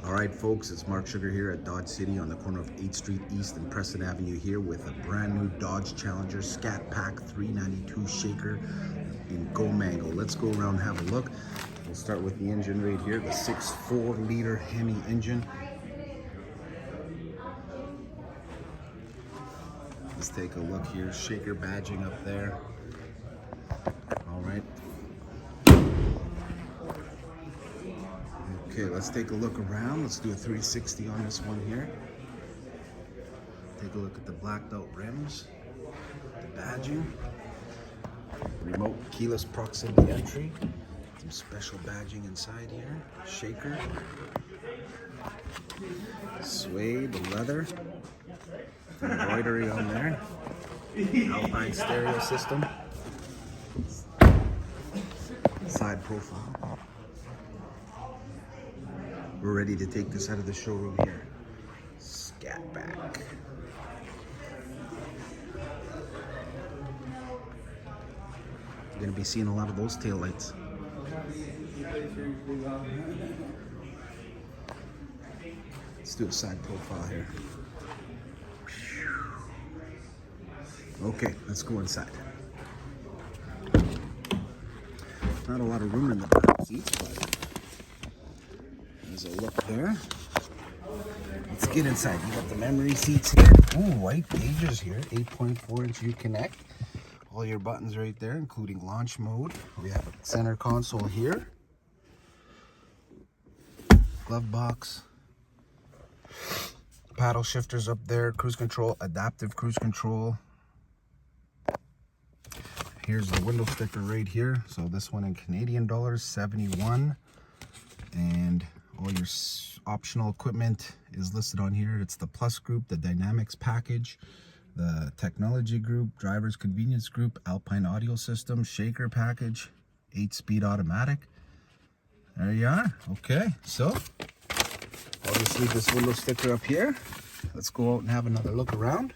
All right, folks, it's Mark Sugar here at Dodge City on the corner of 8th Street East and Preston Avenue here with a brand new Dodge Challenger Scat Pack 392 Shaker in Go Mango. Let's go around and have a look. We'll start with the engine right here, the 6.4 liter Hemi engine. Let's take a look here, Shaker badging up there. All right. Okay, let's take a look around. Let's do a 360 on this one here. Take a look at the blacked out rims, the badging, remote keyless proximity entry, some special badging inside here, Shaker, suede, the leather, embroidery on there, Alpine stereo system, side profile. We're ready to take this out of the showroom here. Scat back. You're gonna be seeing a lot of those tail lights. Let's do a side profile here. Okay, let's go inside. Not a lot of room in the back seats, but there's a look there. Let's get inside. You got the memory seats here. Ooh, white gauges here. 8.4-inch Uconnect. All your buttons right there, including launch mode. We have a center console here. Glove box. Paddle shifters up there. Cruise control, adaptive cruise control. Here's the window sticker right here. So this one in Canadian dollars, 71. And all your optional equipment is listed on here. It's the Plus group, the Dynamics package, the Technology group, Driver's Convenience group, Alpine audio system, Shaker package, 8-speed automatic. There you are. Okay, so I'll just leave this window sticker up here. Let's go out and have another look around.